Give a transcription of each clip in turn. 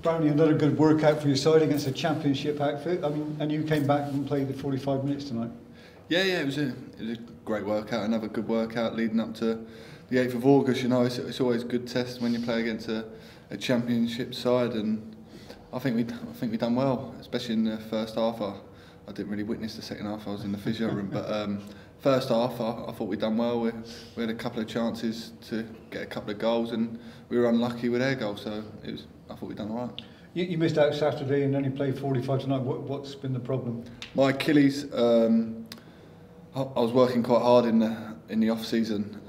Apparently another good workout for your side against a championship outfit. I mean, and you came back and played the 45 minutes tonight. Yeah, it was a great workout, another good workout leading up to the 8th of August. You know, it's always a good test when you play against a championship side, and I think we done well, especially in the first half. I didn't really witness the second half. I was in the physio room, but first half I thought we'd done well. We had a couple of chances to get a couple of goals, and we were unlucky with their goal. So I thought we'd done all right. You missed out Saturday and only played 45 tonight. What's been the problem? My Achilles. I was working quite hard in the off season.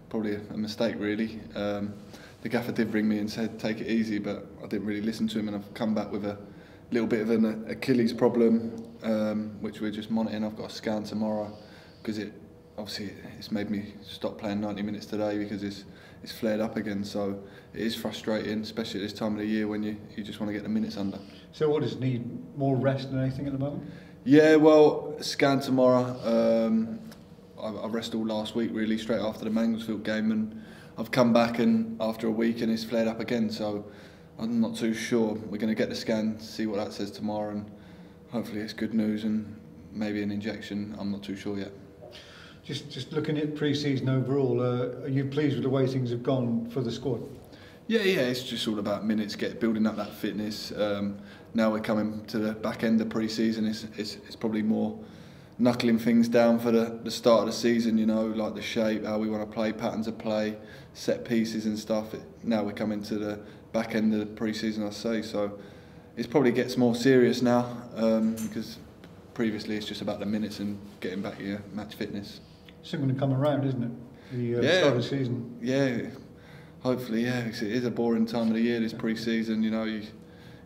Probably a mistake, really. The gaffer did ring me and said take it easy, but I didn't really listen to him, and I've come back with a little bit of an Achilles problem, which we're just monitoring. I've got a scan tomorrow because it's made me stop playing 90 minutes today because it's flared up again. So it is frustrating, especially at this time of the year when you just want to get the minutes under. So what does it need? More rest than anything at the moment? Yeah, well, scan tomorrow. I rested all last week, really, straight after the Mansfield game, and I've come back and after a week and it's flared up again. So I'm not too sure. We're going to get the scan, see what that says tomorrow, and hopefully it's good news and maybe an injection. I'm not too sure yet. Just looking at pre-season overall, are you pleased with the way things have gone for the squad? Yeah, it's just all about minutes, building up that fitness. Now we're coming to the back end of pre-season. It's probably more knuckling things down for the start of the season, you know, like the shape, how we want to play, patterns of play, set pieces and stuff. Now we're coming to the back end of the pre-season, I say. So it probably gets more serious now because previously it's just about the minutes and getting back your match fitness. Soon going to come around, isn't it? The start of the season. Yeah, hopefully, yeah. It is a boring time of the year, this pre-season. You know,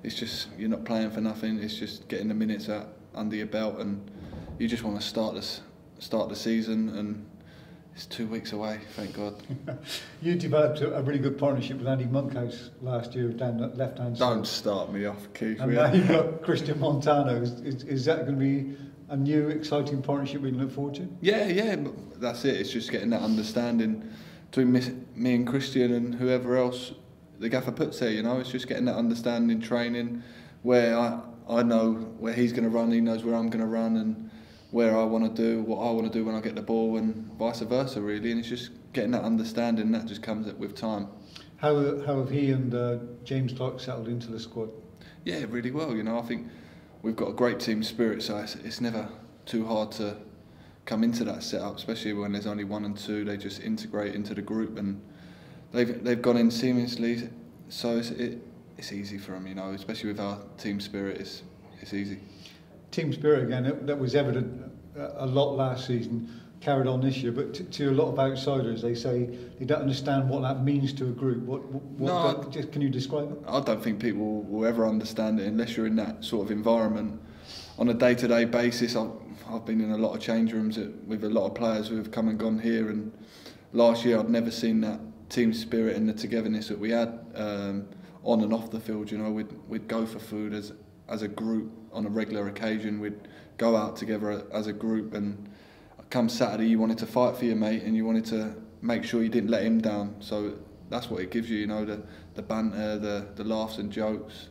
it's just you're not playing for nothing. It's just getting the minutes under your belt, and you just want to start the season. And it's 2 weeks away, thank God. You developed a really good partnership with Andy Monkhouse last year down that left-hand side. Don't start me off, Keith. And now you've got Christian Montano. Is that going to be a new, exciting partnership we can look forward to? Yeah, but that's it. It's just getting that understanding between me and Christian and whoever else the gaffer puts there, you know. It's just getting that understanding, training, where I know where he's going to run, he knows where I'm going to run, and where I want to do, what I want to do when I get the ball, and vice versa, really. And it's just getting that understanding, that just comes with time. How have he and James Clark settled into the squad? Yeah, really well, you know. I think we've got a great team spirit, so it's never too hard to come into that setup, especially when there's only 1 and 2. They just integrate into the group, and they've gone in seamlessly. So it's easy for them, you know. Especially with our team spirit, it's easy. Team spirit again. That was evident a lot last season. Carried on this year, but to a lot of outsiders, they say they don't understand what that means to a group. Can you describe it? I don't think people will ever understand it unless you're in that sort of environment on a day-to-day basis. I've been in a lot of change rooms with a lot of players who have come and gone here, and last year I'd never seen that team spirit and the togetherness that we had on and off the field. You know, we'd go for food as a group on a regular occasion. We'd go out together as a group, and come Saturday you wanted to fight for your mate and you wanted to make sure you didn't let him down. So that's what it gives you, you know, the banter, the laughs and jokes.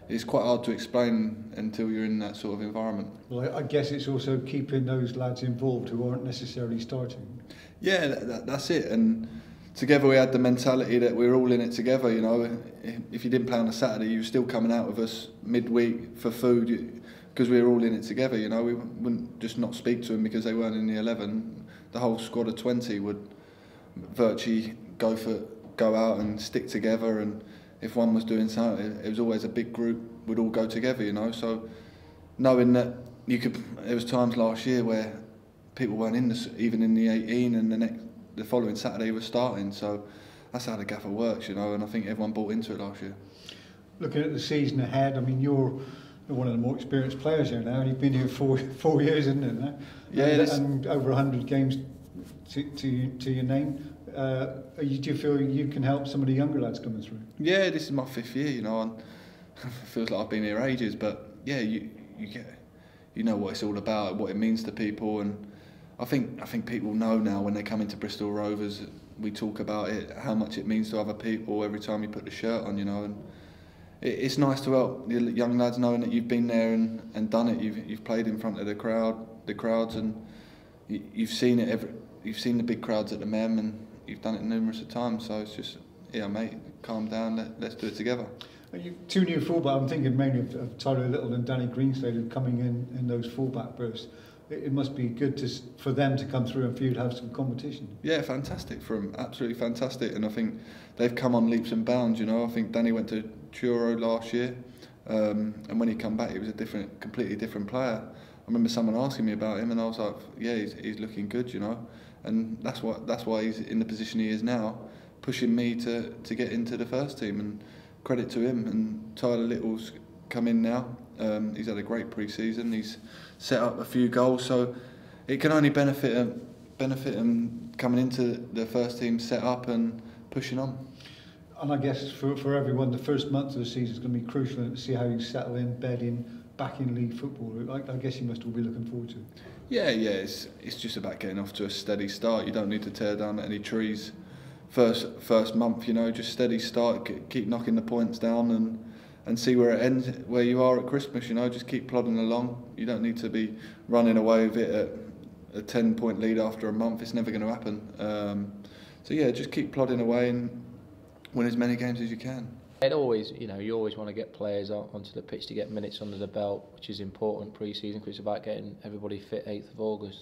It's quite hard to explain until you're in that sort of environment. Well, I guess it's also keeping those lads involved who aren't necessarily starting. Yeah, that's it. And together we had the mentality that we're all in it together, you know. If you didn't play on a Saturday, you were still coming out with us midweek for food because we were all in it together, you know. We wouldn't just not speak to them because they weren't in the 11. The whole squad of 20 would virtually go out and stick together, and if one was doing something, it was always a big group would all go together, you know. So knowing that there was times last year where people weren't even in the 18, and the following Saturday was starting. So that's how the gaffer works, you know. And I think everyone bought into it last year. Looking at the season ahead, I mean, you're one of the more experienced players here now. You've been here 4 years, isn't it? Now? Yeah, and over 100 games to your name. Do you feel you can help some of the younger lads coming through? Yeah, this is my 5th year, you know, and it feels like I've been here ages, but yeah, you know what it's all about, what it means to people, and I think people know now when they come into Bristol Rovers, we talk about it, how much it means to other people every time you put the shirt on, you know, and it's nice to help the young lads knowing that you've been there and done it. You've played in front of the crowds, and you've seen it. You've seen the big crowds at the Mem, and you've done it numerous of times. So it's just, yeah, mate, calm down. Let's do it together. Two new fullback. I'm thinking mainly of Tyler Little and Danny Greenslade, who coming in those fullback bursts. It must be good for them to come through and for you to have some competition. Yeah, fantastic for them, absolutely fantastic. And I think they've come on leaps and bounds. You know, I think Danny went to Truro last year, and when he come back, he was a completely different player. I remember someone asking me about him, and I was like, yeah, he's looking good, you know. And that's why he's in the position he is now, pushing me to get into the first team. And credit to him. And Tyler Little's come in now. He's had a great pre-season. He's set up a few goals, so it can only benefit him coming into the first team set up and pushing on. And I guess for everyone, the first month of the season is going to be crucial to see how you settle in, bed in, back in league football. I guess you must all be looking forward to it. Yeah, it's just about getting off to a steady start. You don't need to tear down any trees first month, you know, just steady start, keep knocking the points down and see where it ends, where you are at Christmas, you know, just keep plodding along. You don't need to be running away with it at a 10-point lead after a month. It's never going to happen. So yeah, just keep plodding away and win as many games as you can. You always want to get players onto the pitch to get minutes under the belt, which is important pre-season because it's about getting everybody fit 8th of August.